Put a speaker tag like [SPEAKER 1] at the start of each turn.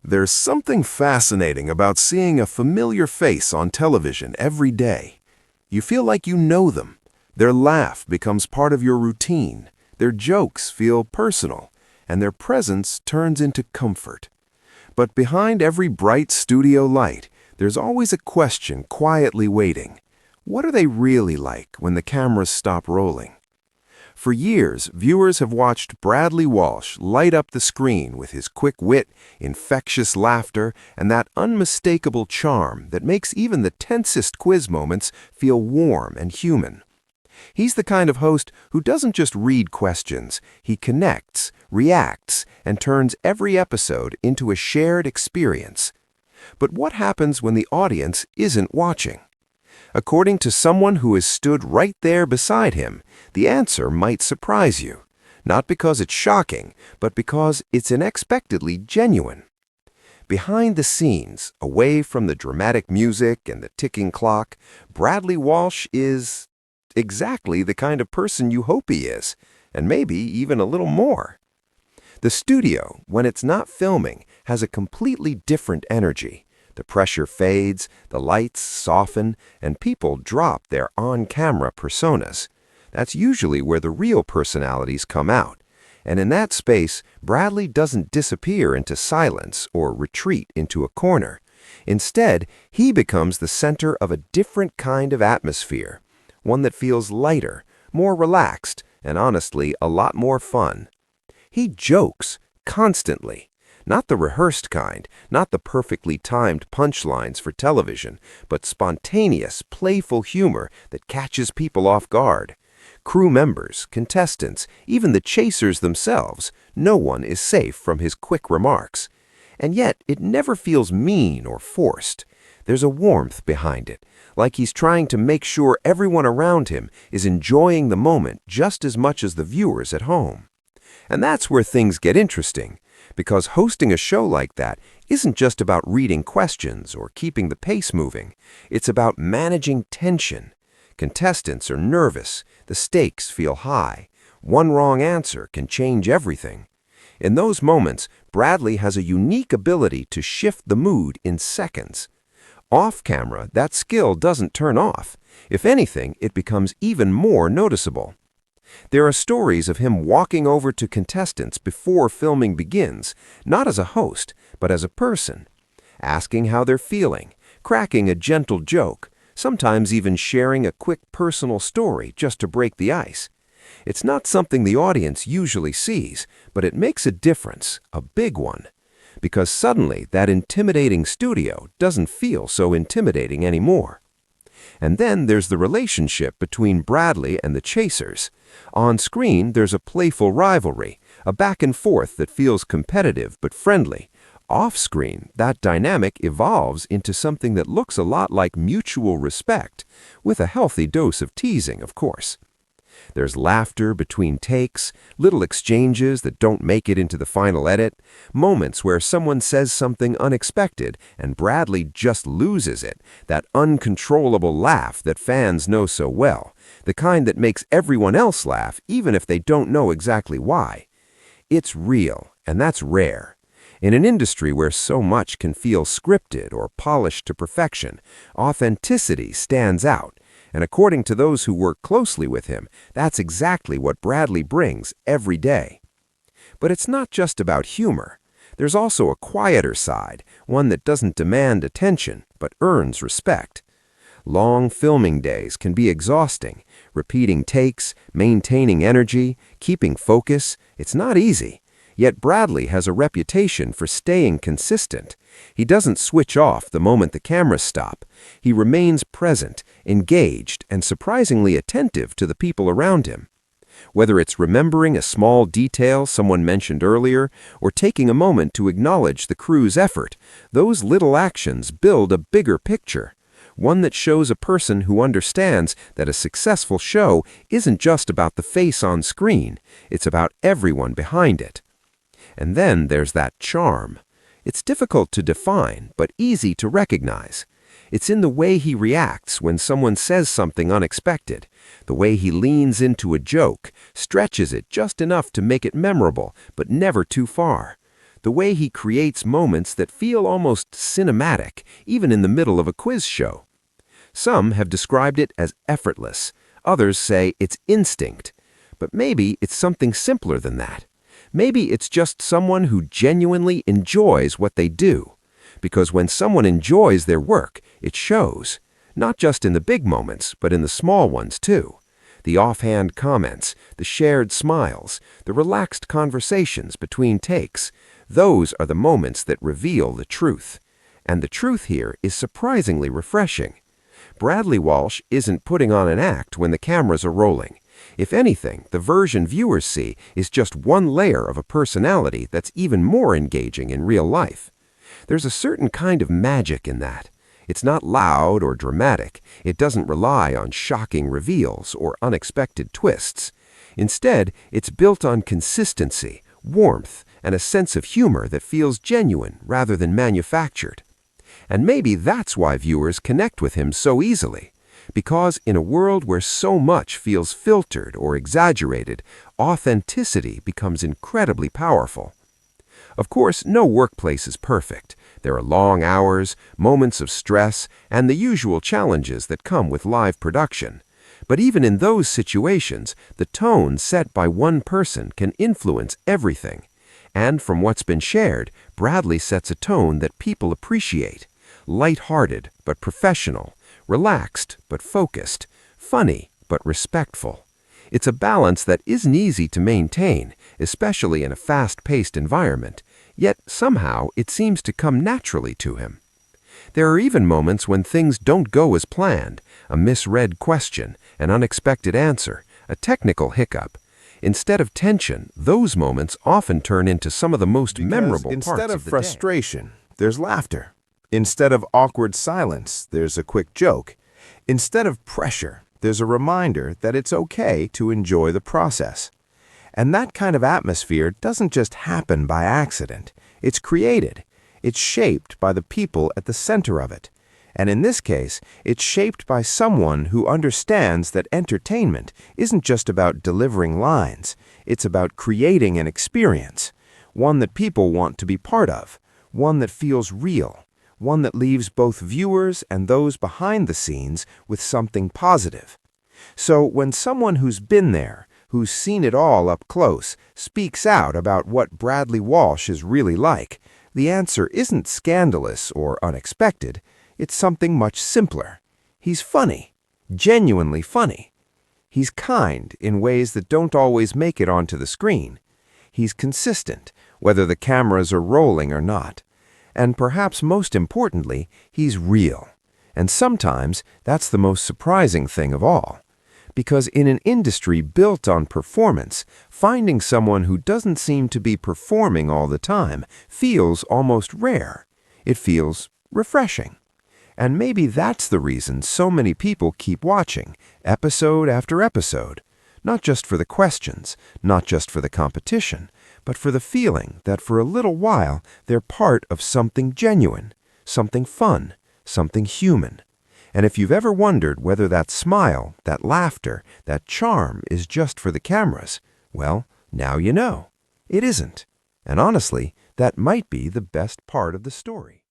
[SPEAKER 1] There's something fascinating about seeing a familiar face on television every day. You feel like you know them. Their laugh becomes part of your routine. Their jokes feel personal, and their presence turns into comfort. But behind every bright studio light, there's always a question quietly waiting. What are they really like when the cameras stop rolling? For years, viewers have watched Bradley Walsh light up the screen with his quick wit, infectious laughter, and that unmistakable charm that makes even the tensest quiz moments feel warm and human. He's the kind of host who doesn't just read questions, he connects, reacts, and turns every episode into a shared experience. But what happens when the audience isn't watching? According to someone who has stood right there beside him, the answer might surprise you, not because it's shocking, but because it's unexpectedly genuine. Behind the scenes, away from the dramatic music and the ticking clock, Bradley Walsh is exactly the kind of person you hope he is, and maybe even a little more. The studio, when it's not filming, has a completely different energy. The pressure fades, the lights soften, and people drop their on-camera personas. That's usually where the real personalities come out. And in that space, Bradley doesn't disappear into silence or retreat into a corner. Instead, he becomes the center of a different kind of atmosphere, one that feels lighter, more relaxed, and honestly, a lot more fun. He jokes constantly. Not the rehearsed kind, not the perfectly timed punchlines for television, but spontaneous, playful humor that catches people off guard. Crew members, contestants, even the chasers themselves, no one is safe from his quick remarks. And yet, it never feels mean or forced. There's a warmth behind it, like he's trying to make sure everyone around him is enjoying the moment just as much as the viewers at home. And that's where things get interesting. Because hosting a show like that isn't just about reading questions or keeping the pace moving. It's about managing tension. Contestants are nervous. The stakes feel high. One wrong answer can change everything. In those moments, Bradley has a unique ability to shift the mood in seconds. Off camera, that skill doesn't turn off. If anything, it becomes even more noticeable. There are stories of him walking over to contestants before filming begins, not as a host, but as a person, asking how they're feeling, cracking a gentle joke, sometimes even sharing a quick personal story just to break the ice. It's not something the audience usually sees, but it makes a difference, a big one. Because suddenly that intimidating studio doesn't feel so intimidating anymore. And then there's the relationship between Bradley and the chasers. On screen, there's a playful rivalry, a back and forth that feels competitive but friendly. Off screen, that dynamic evolves into something that looks a lot like mutual respect, with a healthy dose of teasing, of course. There's laughter between takes, little exchanges that don't make it into the final edit, moments where someone says something unexpected and Bradley just loses it, that uncontrollable laugh that fans know so well, the kind that makes everyone else laugh even if they don't know exactly why. It's real, and that's rare. In an industry where so much can feel scripted or polished to perfection, authenticity stands out. And according to those who work closely with him, that's exactly what Bradley brings every day. But it's not just about humor. There's also a quieter side, one that doesn't demand attention, but earns respect. Long filming days can be exhausting. Repeating takes, maintaining energy, keeping focus, it's not easy. Yet Bradley has a reputation for staying consistent. He doesn't switch off the moment the cameras stop. He remains present, engaged, and surprisingly attentive to the people around him. Whether it's remembering a small detail someone mentioned earlier or taking a moment to acknowledge the crew's effort, those little actions build a bigger picture, one that shows a person who understands that a successful show isn't just about the face on screen, it's about everyone behind it. And then there's that charm. It's difficult to define, but easy to recognize. It's in the way he reacts when someone says something unexpected, the way he leans into a joke, stretches it just enough to make it memorable, but never too far, the way he creates moments that feel almost cinematic, even in the middle of a quiz show. Some have described it as effortless. Others say it's instinct. But maybe it's something simpler than that. Maybe it's just someone who genuinely enjoys what they do. Because when someone enjoys their work, it shows. Not just in the big moments, but in the small ones too. The offhand comments, the shared smiles, the relaxed conversations between takes. Those are the moments that reveal the truth. And the truth here is surprisingly refreshing. Bradley Walsh isn't putting on an act when the cameras are rolling. If anything, the version viewers see is just one layer of a personality that's even more engaging in real life. There's a certain kind of magic in that. It's not loud or dramatic. It doesn't rely on shocking reveals or unexpected twists. Instead, it's built on consistency, warmth, and a sense of humor that feels genuine rather than manufactured. And maybe that's why viewers connect with him so easily. Because in a world where so much feels filtered or exaggerated, authenticity becomes incredibly powerful. Of course, no workplace is perfect. There are long hours, moments of stress, and the usual challenges that come with live production. But even in those situations, the tone set by one person can influence everything. And from what's been shared, Bradley sets a tone that people appreciate. Light-hearted but professional, relaxed but focused, funny but respectful. It's a balance that isn't easy to maintain, especially in a fast-paced environment, yet somehow it seems to come naturally to him. There are even moments when things don't go as planned, a misread question, an unexpected answer, a technical hiccup. Instead of tension, those moments often turn into some of the most memorable parts of the day.
[SPEAKER 2] Instead of frustration, there's laughter. Instead of awkward silence, there's a quick joke. Instead of pressure, there's a reminder that it's okay to enjoy the process. And that kind of atmosphere doesn't just happen by accident. It's created. It's shaped by the people at the center of it. And in this case, it's shaped by someone who understands that entertainment isn't just about delivering lines. It's about creating an experience, one that people want to be part of, one that feels real, one that leaves both viewers and those behind the scenes with something positive. So when someone who's been there, who's seen it all up close, speaks out about what Bradley Walsh is really like, the answer isn't scandalous or unexpected. It's something much simpler. He's funny, genuinely funny. He's kind in ways that don't always make it onto the screen. He's consistent, whether the cameras are rolling or not. And perhaps most importantly, he's real. And sometimes that's the most surprising thing of all. Because in an industry built on performance, finding someone who doesn't seem to be performing all the time feels almost rare. It feels refreshing. And maybe that's the reason so many people keep watching, episode after episode. Not just for the questions, not just for the competition, but for the feeling that for a little while they're part of something genuine, something fun, something human. And if you've ever wondered whether that smile, that laughter, that charm is just for the cameras, well, now you know. It isn't. And honestly, that might be the best part of the story.